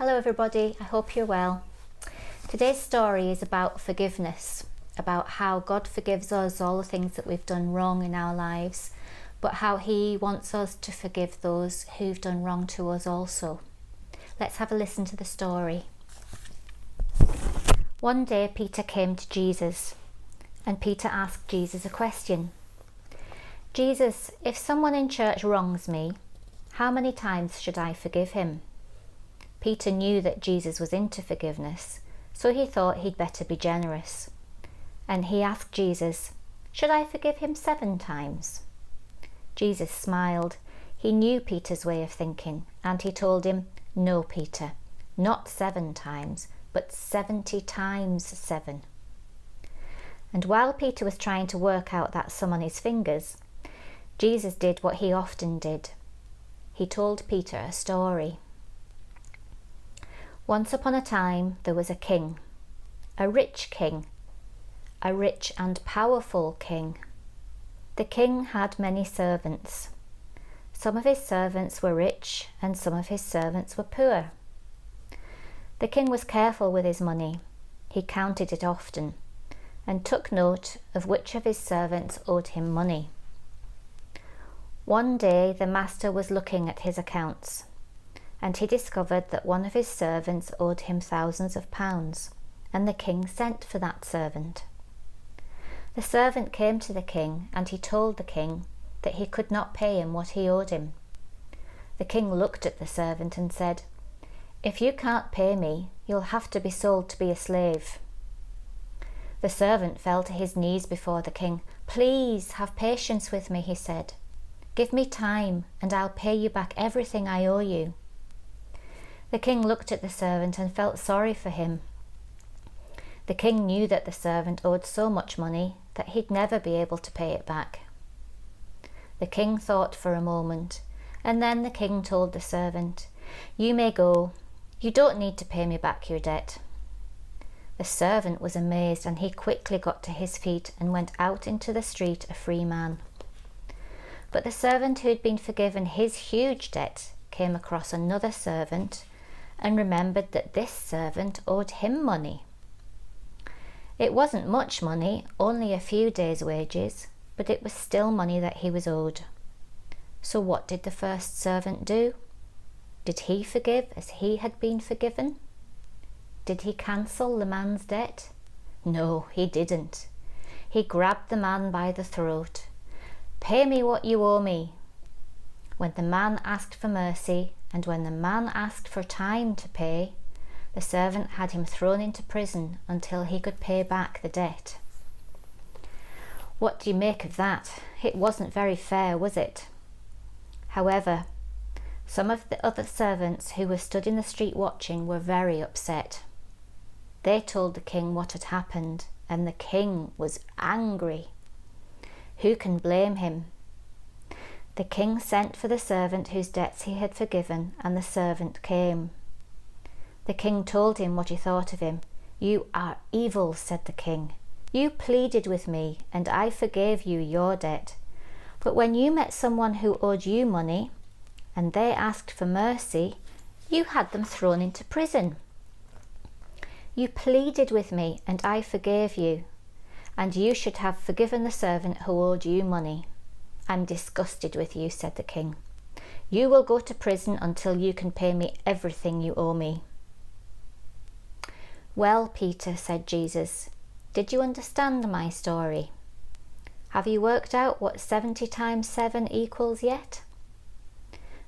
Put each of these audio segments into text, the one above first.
Hello everybody, I hope you're well. Today's story is about forgiveness, about how God forgives us all the things that we've done wrong in our lives, but how He wants us to forgive those who've done wrong to us also. Let's have a listen to the story. One day Peter came to Jesus, and Peter asked Jesus a question. Jesus, if someone in church wrongs me, how many times should I forgive him? Peter knew that Jesus was into forgiveness, so he thought he'd better be generous. And he asked Jesus, should I forgive him 7 times? Jesus smiled. He knew Peter's way of thinking, and he told him, no, Peter, not 7 times, but 70 times 7. And while Peter was trying to work out that sum on his fingers, Jesus did what he often did. He told Peter a story. Once upon a time there was a king, a rich and powerful king. The king had many servants. Some of his servants were rich and some of his servants were poor. The king was careful with his money. He counted it often and took note of which of his servants owed him money. One day the master was looking at his accounts, and he discovered that one of his servants owed him thousands of pounds, and the king sent for that servant. The servant came to the king, and he told the king that he could not pay him what he owed him. The king looked at the servant and said, if you can't pay me, you'll have to be sold to be a slave. The servant fell to his knees before the king. Please have patience with me, he said. Give me time, and I'll pay you back everything I owe you. The king looked at the servant and felt sorry for him. The king knew that the servant owed so much money that he'd never be able to pay it back. The king thought for a moment, and then the king told the servant, you may go. You don't need to pay me back your debt. The servant was amazed, and he quickly got to his feet and went out into the street a free man. But the servant who'd been forgiven his huge debt came across another servant and remembered that this servant owed him money. It wasn't much money, only a few days' wages, but it was still money that he was owed. So what did the first servant do? Did he forgive as he had been forgiven? Did he cancel the man's debt? No, he didn't. He grabbed the man by the throat. Pay me what you owe me. When the man asked for mercy, and when the man asked for time to pay, the servant had him thrown into prison until he could pay back the debt. What do you make of that? It wasn't very fair, was it? However, some of the other servants who were stood in the street watching were very upset. They told the king what had happened, and the king was angry. Who can blame him? The king sent for the servant whose debts he had forgiven, and the servant came. The king told him what he thought of him. You are evil, said the king. You pleaded with me, and I forgave you your debt. But when you met someone who owed you money, and they asked for mercy, you had them thrown into prison. You pleaded with me, and I forgave you, and you should have forgiven the servant who owed you money. I'm disgusted with you, said the king. You will go to prison until you can pay me everything you owe me. Well, Peter, said Jesus, did you understand my story? Have you worked out what 70 times 7 equals yet?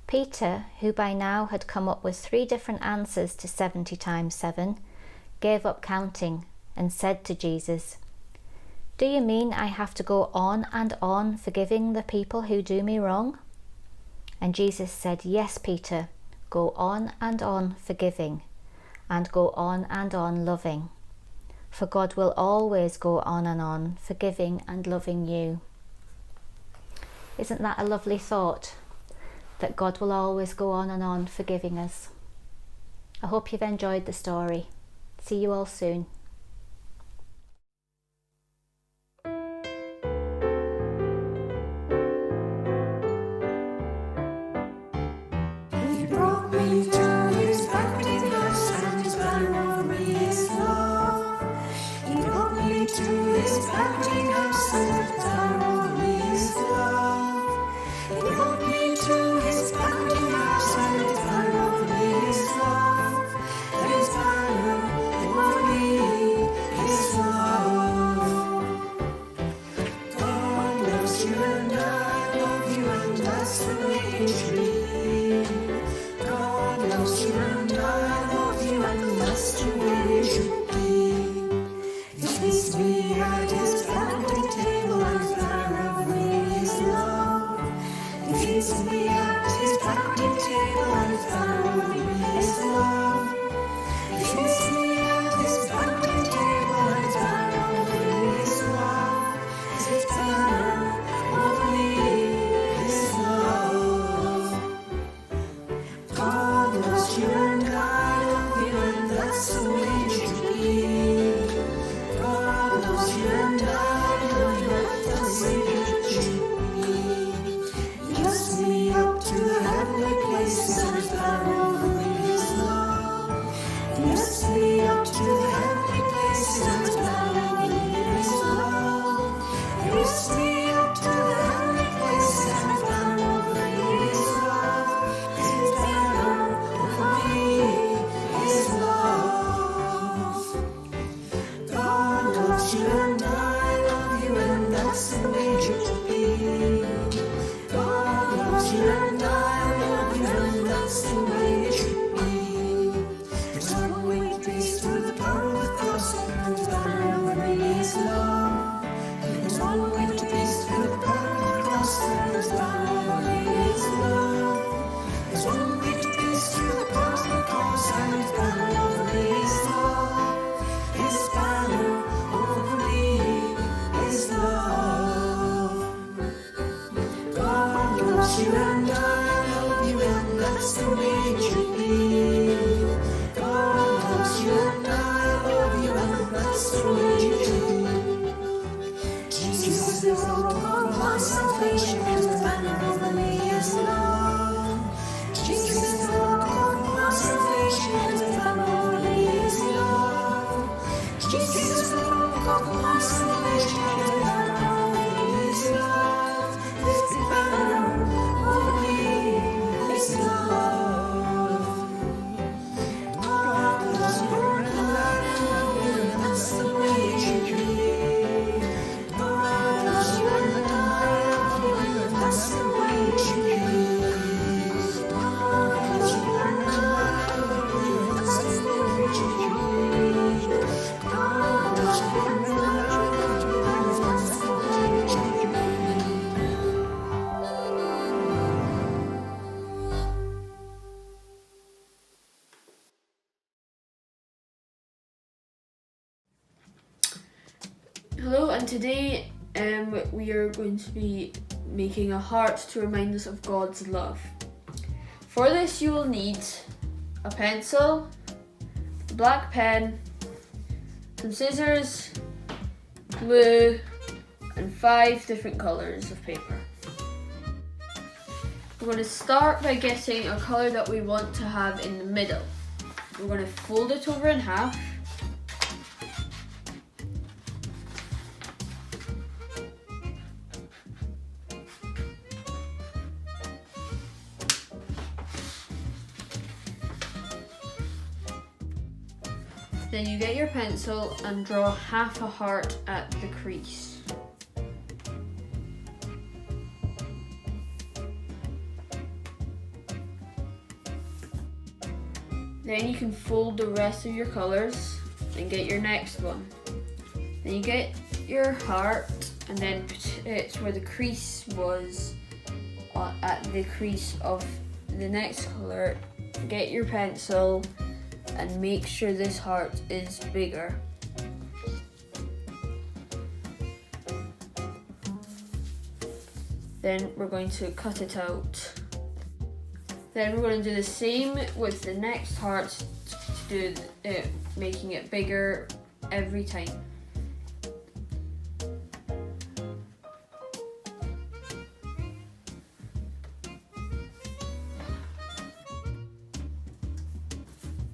Peter, who by now had come up with 3 different answers to 70 times 7, gave up counting and said to Jesus, do you mean I have to go on and on forgiving the people who do me wrong? And Jesus said, yes, Peter, go on and on forgiving, and go on and on loving. For God will always go on and on forgiving and loving you. Isn't that a lovely thought? That God will always go on and on forgiving us. I hope you've enjoyed the story. See you all soon. He brought me to his his bounding house and the power of his love. He brought me to his bounding house and the power of his love. His power over me, his love. God loves you and I love you, and that's the way it should be. God loves you and I love you, and that's the way it should be. He sits me at his bounding table and power over his love. He feeds me at his bounding table and power over his love. He feeds me at his bounding table and power over his love. His power over me, his love. God loves you and I love you, and that's the way it should be. God loves you and I love you, and that's the way it should be. He lifts me up to the heavenly places and his power over his love. He lifts me up to the heavenly places and his power over his love. He lifts me up to the heavenly places and his power over his love. His power over me, his love. God loves you and I love you, and that's the way it should be. God loves you and I love you, and that's the way it should be. There's one way to peace through the power of the cross and the power over his love. There's one way to peace through the power of the cross and the power over his love. There's one way to peace through the power of the cross and the power over his love. His power over me, his love. God loves you and I love you, and that's the way it should be. God loves you and I love you, and that's the way it should be. Jesus is the rock of my salvation, and the banner over me is love. Jesus is the rock of my salvation, and the banner over me is love. Jesus is the rock of my salvation, and the banner over me is love. His banner over me is love. God loves you and I love you, and that's the way it should be. God loves you and I love you, and that's the way it should be. God loves you and I love you, and that's the way it should be. God loves you and I love you, and that's the way it should be. Hello, and today we are going to be making a heart to remind us of God's love. For this you will need a pencil, a black pen, some scissors, glue, and 5 different colours of paper. We're going to start by getting a colour that we want to have in the middle. We're going to fold it over in half. Then you get your pencil and draw half a heart at the crease. Then you can fold the rest of your colours and get your next one. Then you get your heart and then put it where the crease was at the crease of the next colour. Get your pencil and make sure this heart is bigger. Then we're going to cut it out. Then we're going to do the same with the next heart to do making it bigger every time.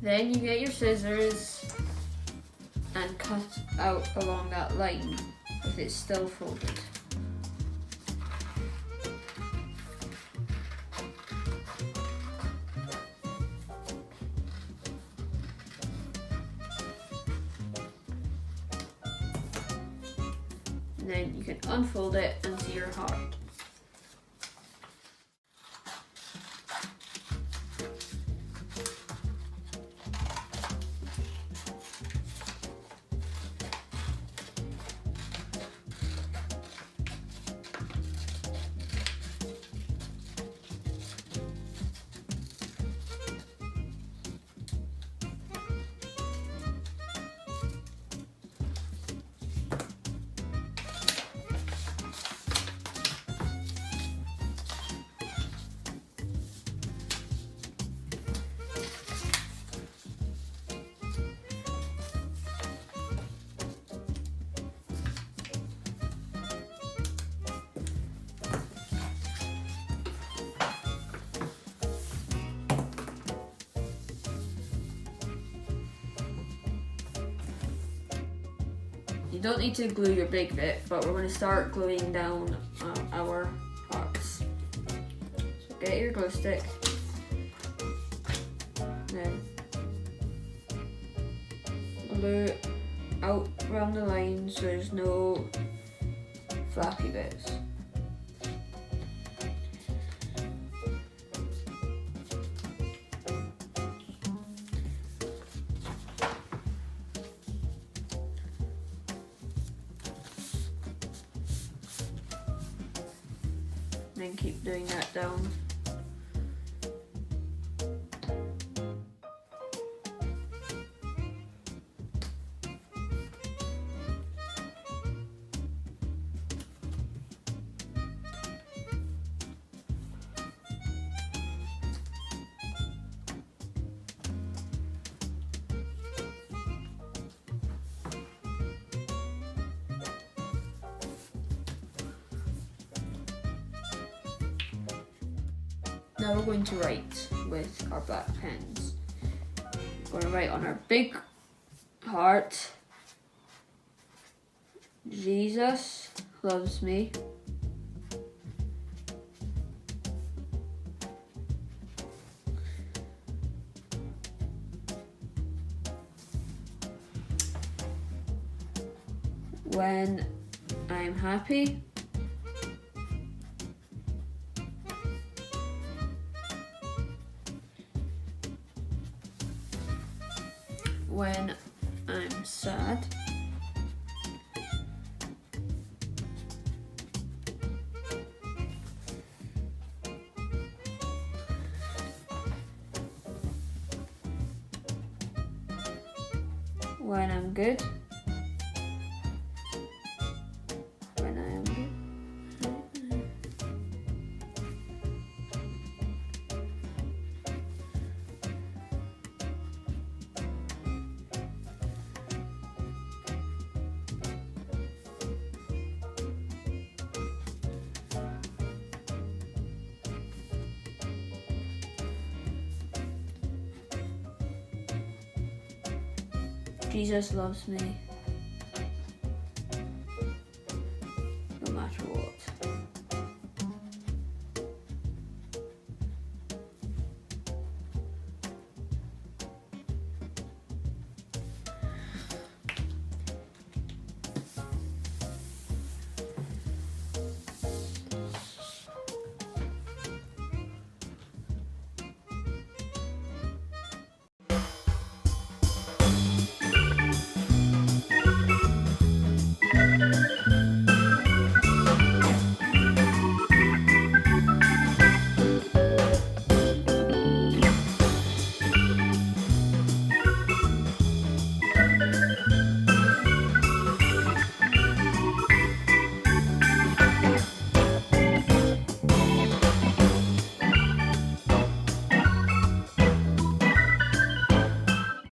Then you get your scissors and cut out along that line. with it still folded. And then you can unfold it and see your heart. You don't need to glue your big bit, but we're going to start gluing down our hearts. So get your glue stick, then glue out around the line so there's no flappy bits. Then keep doing that down. Now we're going to write with our black pens. We're going to write on our big heart, Jesus loves me. When I'm happy, when I'm sad, when I'm good, when I am good. Jesus loves me.